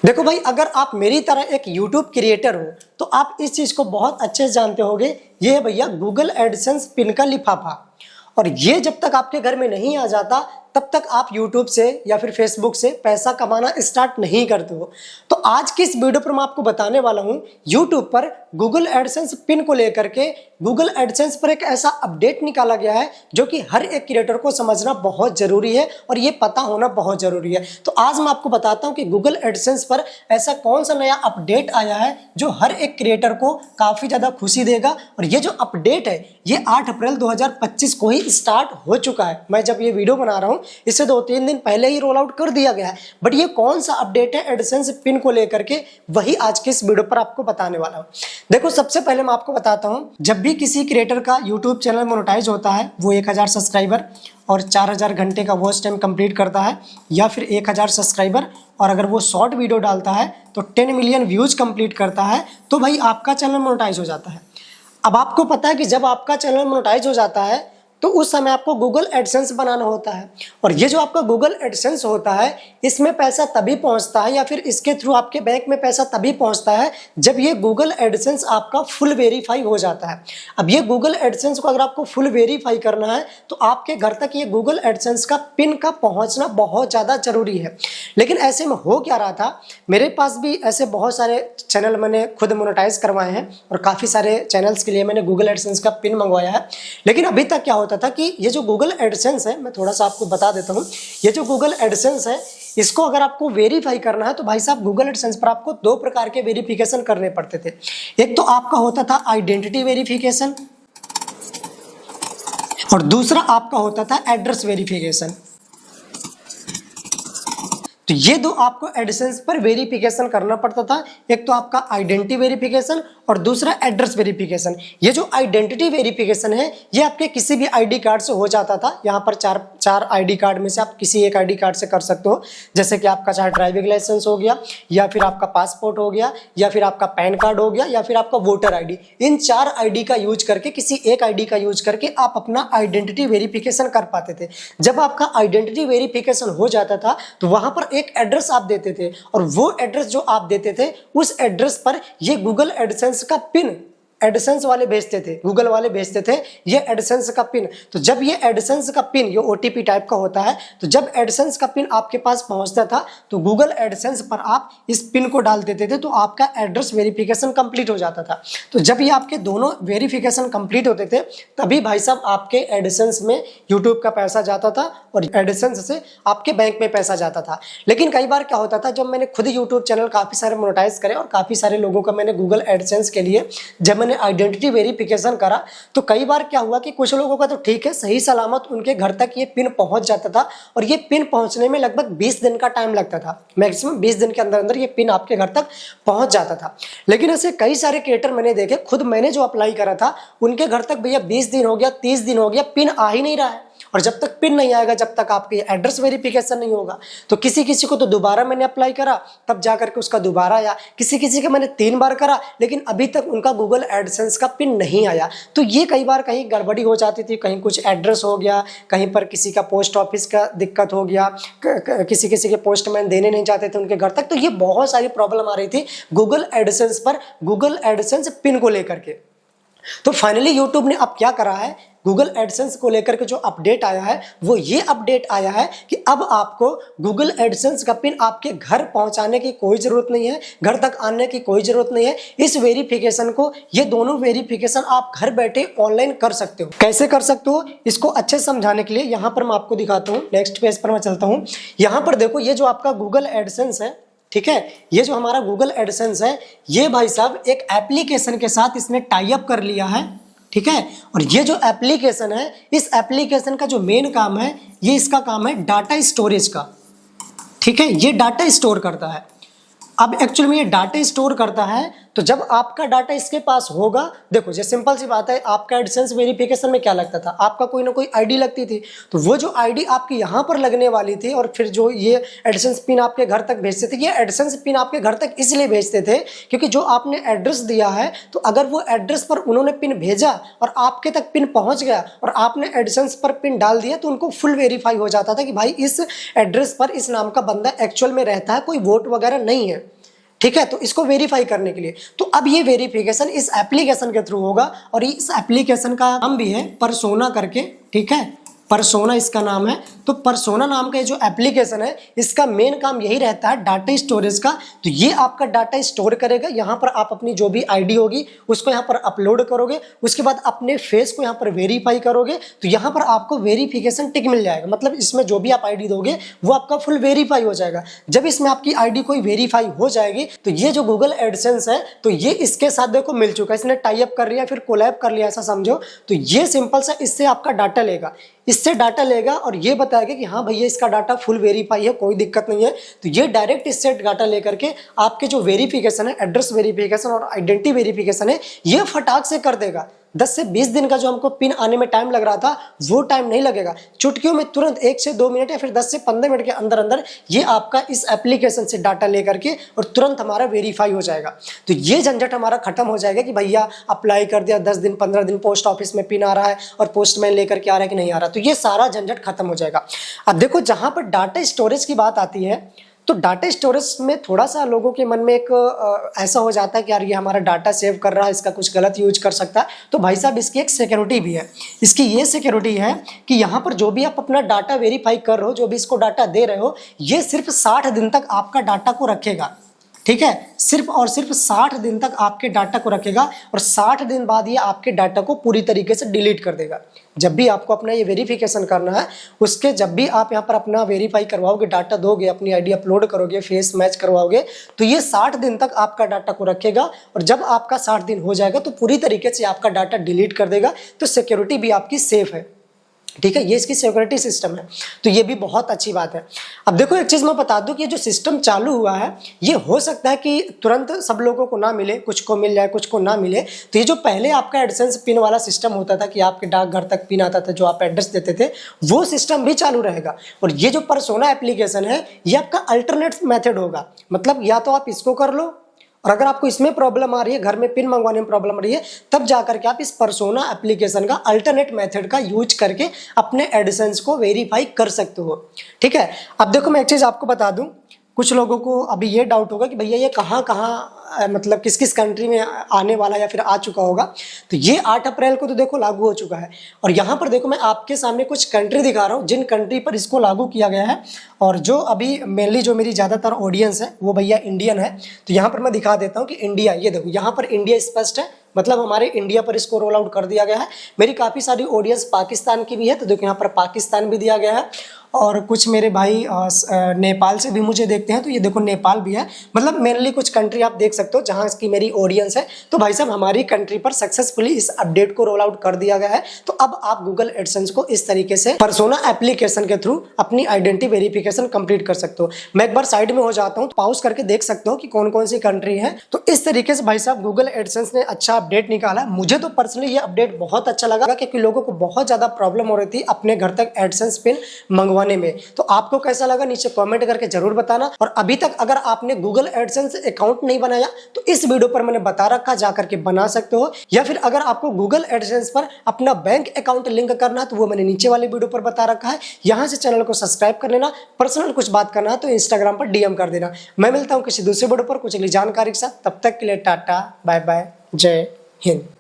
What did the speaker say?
देखो भाई, अगर आप मेरी तरह एक YouTube क्रिएटर हो तो आप इस चीज को बहुत अच्छे से जानते होंगे। ये है भैया गूगल एडसेंस पिन का लिफाफा। और ये जब तक आपके घर में नहीं आ जाता तब तक आप YouTube से या फिर Facebook से पैसा कमाना स्टार्ट नहीं करते हो। तो आज की इस वीडियो पर मैं आपको बताने वाला हूं YouTube पर गूगल एडसेंस पिन को लेकर के गूगल एडसेंस पर एक ऐसा अपडेट निकाला गया है जो कि हर एक क्रिएटर को समझना बहुत जरूरी है और ये पता होना बहुत जरूरी है। तो आज मैं आपको बताता हूं कि गूगल एडसेंस पर ऐसा कौन सा नया अपडेट आया है जो हर एक क्रिएटर को काफी ज्यादा खुशी देगा। और ये जो अपडेट है ये 8 अप्रैल 2025 को ही स्टार्ट हो चुका है। मैं जब ये वीडियो बना रहा हूं इससे 2-3 दिन पहले ही रोल आउट कर दिया गया है, बट ये कौन सा अपडेट है एडसेंस पिन को लेकर के वही आज के इस वीडियो पर आपको बताने वाला हूं। देखो, सबसे पहले मैं आपको बताता हूं, जब भी किसी क्रिएटर का यूट्यूब चैनल मोनेटाइज होता है, वो 1000 सब्सक्राइबर और 4000 घंटे का वॉच टाइम कंप्लीट करता है, या फिर 1000 सब्सक्राइबर और अगर वो शॉर्ट वीडियो डालता है तो 10 मिलियन व्यूज कंप्लीट करता है, तो भाई आपका चैनल मोनेटाइज हो जाता है। अब आपको पता है कि जब आपका चैनल मोनेटाइज हो जाता है तो उस समय आपको गूगल एडसेंस बनाना होता है। और ये जो आपका गूगल एडसेंस होता है इसमें पैसा तभी पहुंचता है, या फिर इसके थ्रू आपके बैंक में पैसा तभी पहुंचता है जब ये गूगल एडसेंस आपका फुल वेरीफाई हो जाता है। अब ये गूगल एडसेंस को अगर आपको फुल वेरीफाई करना है तो आपके घर तक ये गूगल एडसेंस का पिन का पहुंचना बहुत ज़्यादा जरूरी है। लेकिन ऐसे में हो क्या रहा था, मेरे पास भी ऐसे बहुत सारे चैनल मैंने खुद मोनेटाइज करवाए हैं और काफ़ी सारे चैनल्स के लिए मैंने गूगल एडसेंस का पिन मंगवाया है। लेकिन अभी तक क्या होता था कि ये जो गूगल एडसेंस है, मैं थोड़ा सा आपको बता देता हूं, ये जो गूगल एडसेंस है इसको अगर आपको वेरीफाई करना है तो भाई साहब गूगल एडसेंस पर आपको 2 प्रकार के वेरिफिकेशन करने पड़ते थे। एक तो आपका होता था आइडेंटिटी वेरिफिकेशन और दूसरा आपका होता था एड्रेस वेरिफिकेशन। तो ये 2 आपको एडसेंस पर वेरिफिकेशन करना पड़ता था। एक तो आपका आइडेंटिटी वेरिफिकेशन और दूसरा एड्रेस वेरिफिकेशन। ये जो आइडेंटिटी वेरिफिकेशन है ये आपके किसी भी आईडी कार्ड से हो जाता था। यहाँ पर चार आईडी कार्ड में से आप किसी एक आईडी कार्ड से कर सकते हो, जैसे कि आपका चाहे ड्राइविंग लाइसेंस हो गया, या फिर आपका पासपोर्ट हो गया, या फिर आपका पैन कार्ड हो गया, या फिर आपका वोटर आईडी। इन 4 आईडी का यूज करके, किसी एक आईडी का यूज करके आप अपना आइडेंटिटी वेरिफिकेशन कर पाते थे। जब आपका आइडेंटिटी वेरिफिकेशन हो जाता था तो वहां पर एक एड्रेस आप देते थे और वो एड्रेस जो आप देते थे उस एड्रेस पर ये गूगल एडसेंस का पिन एडसेंस वाले भेजते थे, गूगल वाले भेजते थे ये एडसेंस का पिन। तो जब ये एडसेंस का पिन, ये ओटीपी टाइप का होता है, तो जब एडसेंस का पिन आपके पास पहुंचता था तो गूगल एडसेंस पर आप इस पिन को डाल देते थे तो आपका एड्रेस वेरिफिकेशन कंप्लीट हो जाता था। तो जब ये आपके दोनों वेरिफिकेशन कंप्लीट होते थे तभी भाई साहब आपके एडसेंस में यूट्यूब का पैसा जाता था और एडसेंस से आपके बैंक में पैसा जाता था। लेकिन कई बार क्या होता था, जब मैंने खुद यूट्यूब चैनल काफी सारे मोनेटाइज करे और काफी सारे लोगों का मैंने गूगल एडसेंस के लिए जब मैंने आइडेंटिटी वेरिफिकेशन करा तो कई बार क्या हुआ कि कुछ लोगों का तो ठीक है, सही सलामत उनके घर तक ये पिन पहुंच जाता था और ये पिन पहुंचने में लगभग 20 दिन का टाइम लगता था। मैक्सिमम 20 दिन के अंदर अंदर ये पिन आपके घर तक पहुंच जाता था। लेकिन ऐसे कई सारे क्रिएटर मैंने देखे, खुद मैंने जो अप्लाई करा था उनके घर तक भैया 20 दिन हो गया, 30 दिन हो गया, पिन आ ही नहीं रहा है। और जब तक पिन नहीं आएगा, जब तक आपके एड्रेस वेरिफिकेशन नहीं होगा, तो किसी किसी को तो दोबारा मैंने अप्लाई करा तब जाकर के उसका दोबारा आया, किसी किसी का मैंने 3 बार करा लेकिन अभी तक उनका गूगल एडसेंस का पिन नहीं आया। तो ये कई बार कहीं गड़बड़ी हो जाती थी, कहीं कुछ एड्रेस हो गया, कहीं पर किसी का पोस्ट ऑफिस का दिक्कत हो गया, किसी किसी के पोस्टमैन देने नहीं जाते थे उनके घर तक। तो ये बहुत सारी प्रॉब्लम आ रही थी गूगल एडसेंस पर, गूगल एडसेंस पिन को लेकर के। तो फाइनली यूट्यूब ने अब क्या करा है, गूगल एडसेंस को लेकर के जो अपडेट आया है वो ये अपडेट आया है कि अब आपको गूगल एडसेंस का पिन आपके घर पहुंचाने की कोई जरूरत नहीं है, घर तक आने की कोई जरूरत नहीं है। इस वेरिफिकेशन को, ये दोनों वेरिफिकेशन आप घर बैठे ऑनलाइन कर सकते हो। कैसे कर सकते हो इसको अच्छे समझाने के लिए यहाँ पर मैं आपको दिखाता हूँ। नेक्स्ट पेज पर मैं चलता हूँ। यहाँ पर देखो, ये जो आपका गूगल एडसेंस है, ठीक है, ये जो हमारा गूगल एडसेंस है ये भाई साहब एक एप्लीकेशन के साथ इसने टाई अप कर लिया है, ठीक है। और ये जो एप्लीकेशन है, इस एप्लीकेशन का जो मेन काम है, ये इसका काम है डाटा स्टोरेज का, ठीक है। ये डाटा स्टोर करता है। अब एक्चुअली में ये डाटा स्टोर करता है, तो जब आपका डाटा इसके पास होगा, देखो ये सिंपल सी बात है, आपका एडसेंस वेरिफिकेशन में क्या लगता था, आपका कोई ना कोई आईडी लगती थी, तो वो जो आईडी आपकी यहाँ पर लगने वाली थी और फिर जो ये एडसेंस पिन आपके घर तक भेजते थे, ये एडसेंस पिन आपके घर तक इसलिए भेजते थे क्योंकि जो आपने एड्रेस दिया है, तो अगर वो एड्रेस पर उन्होंने पिन भेजा और आपके तक पिन पहुंच गया और आपने एडसेंस पर पिन डाल दिया तो उनको फुल वेरीफाई हो जाता था कि भाई इस एड्रेस पर इस नाम का बंदा एक्चुअल में रहता है, कोई वोट वगैरह नहीं है। ठीक है, तो इसको वेरीफाई करने के लिए तो अब ये वेरिफिकेशन इस एप्लीकेशन के थ्रू होगा और इस एप्लीकेशन का नाम भी है परसोना करके, ठीक है, परसोना इसका नाम है। तो परसोना नाम का ये जो एप्लीकेशन है इसका मेन काम यही रहता है डाटा स्टोरेज का। तो ये आपका डाटा स्टोर करेगा, यहाँ पर आप अपनी जो भी आईडी होगी उसको यहाँ पर अपलोड करोगे, उसके बाद अपने फेस को यहाँ पर वेरीफाई करोगे, तो यहाँ पर आपको वेरिफिकेशन टिक मिल जाएगा। मतलब इसमें जो भी आप आईडी दोगे वो आपका फुल वेरीफाई हो जाएगा। जब इसमें आपकी आईडी कोई वेरीफाई हो जाएगी तो ये जो गूगल एडसेंस है तो ये इसके साथ देखो मिल चुका है, इसने टाई अप कर लिया, फिर कोलैब कर लिया, ऐसा समझो। तो ये सिंपल सा इससे आपका डाटा लेगा, इससे डाटा लेगा और ये बताएगा कि हाँ भैया इसका डाटा फुल वेरीफाई है, कोई दिक्कत नहीं है। तो ये डायरेक्ट इससे डाटा लेकर के आपके जो वेरिफिकेशन है, एड्रेस वेरिफिकेशन और आइडेंटिटी वेरिफिकेशन है, ये फटाक से कर देगा। 10 से 20 दिन का जो हमको पिन आने में टाइम लग रहा था वो टाइम नहीं लगेगा, चुटकियों में तुरंत 1 से 2 मिनट या फिर 10 से 15 मिनट के अंदर अंदर ये आपका इस एप्लीकेशन से डाटा लेकर के और तुरंत हमारा वेरीफाई हो जाएगा। तो ये झंझट हमारा खत्म हो जाएगा कि भैया अप्लाई कर दिया, 10 दिन 15 दिन पोस्ट ऑफिस में पिन आ रहा है और पोस्टमैन लेकर के आ रहा है कि नहीं आ रहा, तो ये सारा झंझट खत्म हो जाएगा। अब देखो जहां पर डाटा स्टोरेज की बात आती है तो डाटा स्टोरेज में थोड़ा सा लोगों के मन में एक ऐसा हो जाता है कि यार ये हमारा डाटा सेव कर रहा है, इसका कुछ गलत यूज कर सकता है। तो भाई साहब इसकी एक सिक्योरिटी भी है। इसकी ये सिक्योरिटी है कि यहाँ पर जो भी आप अपना डाटा वेरीफाई कर रहे हो, जो भी इसको डाटा दे रहे हो, ये सिर्फ 60 दिन तक आपका डाटा को रखेगा, ठीक है, सिर्फ और सिर्फ 60 दिन तक आपके डाटा को रखेगा और 60 दिन बाद ये आपके डाटा को पूरी तरीके से डिलीट कर देगा। जब भी आपको अपना ये वेरिफिकेशन करना है, उसके जब भी आप यहाँ पर अपना वेरीफाई करवाओगे, डाटा दोगे, अपनी आईडी अपलोड करोगे, फेस मैच करवाओगे, तो ये 60 दिन तक आपका डाटा को रखेगा और जब आपका 60 दिन हो जाएगा तो पूरी तरीके से आपका डाटा डिलीट कर देगा। तो सिक्योरिटी भी आपकी सेफ है, ठीक है, ये इसकी सिक्योरिटी सिस्टम है। तो ये भी बहुत अच्छी बात है। अब देखो एक चीज मैं बता दूं कि ये जो सिस्टम चालू हुआ है ये हो सकता है कि तुरंत सब लोगों को ना मिले, कुछ को मिल जाए, कुछ को ना मिले। तो ये जो पहले आपका एडसेंस पिन वाला सिस्टम होता था कि आपके डाकघर तक पिन आता था, जो आप एड्रेस देते थे, वो सिस्टम भी चालू रहेगा। और ये जो परसोना एप्लीकेशन है ये आपका अल्टरनेट मेथड होगा। मतलब या तो आप इसको कर लो और अगर आपको इसमें प्रॉब्लम आ रही है, घर में पिन मंगवाने में प्रॉब्लम आ रही है, तब जाकर के आप इस परसोना एप्लीकेशन का अल्टरनेट मेथड का यूज करके अपने एडसेंस को वेरीफाई कर सकते हो, ठीक है। अब देखो मैं एक चीज आपको बता दूं, कुछ लोगों को अभी ये डाउट होगा कि भैया ये कहाँ मतलब किस किस कंट्री में आने वाला या फिर आ चुका होगा। तो ये 8 अप्रैल को तो देखो लागू हो चुका है और यहाँ पर देखो मैं आपके सामने कुछ कंट्री दिखा रहा हूँ जिन कंट्री पर इसको लागू किया गया है। और जो अभी मेनली जो मेरी ज़्यादातर ऑडियंस है वो भैया इंडियन है, तो यहाँ पर मैं दिखा देता हूँ कि इंडिया, ये देखो यहाँ पर इंडिया स्पष्ट है, मतलब हमारे इंडिया पर इसको रोल आउट कर दिया गया है। मेरी काफ़ी सारी ऑडियंस पाकिस्तान की भी है, तो देखो यहाँ पर पाकिस्तान भी दिया गया है और कुछ मेरे भाई नेपाल से भी मुझे देखते हैं, तो ये देखो नेपाल भी है। मतलब मेनली कुछ कंट्री आप देख सकते हो जहाँ की मेरी ऑडियंस है। तो भाई साहब हमारी कंट्री पर सक्सेसफुली इस अपडेट को रोल आउट कर दिया गया है। तो अब आप गूगल एडसेंस को इस तरीके से परसोना एप्लीकेशन के थ्रू अपनी आइडेंटिटी वेरिफिकेशन कंप्लीट कर सकते हो। मैं एक बार साइड में हो जाता हूँ, पॉज करके देख सकते हो कि कौन कौन सी कंट्री है। तो इस तरीके से भाई साहब गूगल एडसेंस ने अच्छा अपडेट निकाला। मुझे तो पर्सनली ये अपडेट बहुत अच्छा लगा क्योंकि लोगों को बहुत ज्यादा प्रॉब्लम हो रही थी अपने घर तक एडसेंस पिन मंगवाने में। तो आपको कैसा लगा नीचे कमेंट करके जरूर बताना। और अभी तक अगर आपने गूगल एडसेंस अकाउंट नहीं बनाया तो इस वीडियो पर मैंने बता रखा, जाकर के बना सकते हो। या फिर अगर आपको गूगल एडसेंस पर अपना बैंक अकाउंट लिंक करना है तो वो मैंने नीचे वाले वीडियो पर बता रखा है। यहाँ से चैनल को सब्सक्राइब कर लेना। पर्सनल कुछ बात करना है तो इंस्टाग्राम पर डीएम कर देना। मैं मिलता हूँ किसी दूसरे वीडियो पर कुछ जानकारी के साथ। तब तक के लिए टाटा बाय बाय, जय हिंद।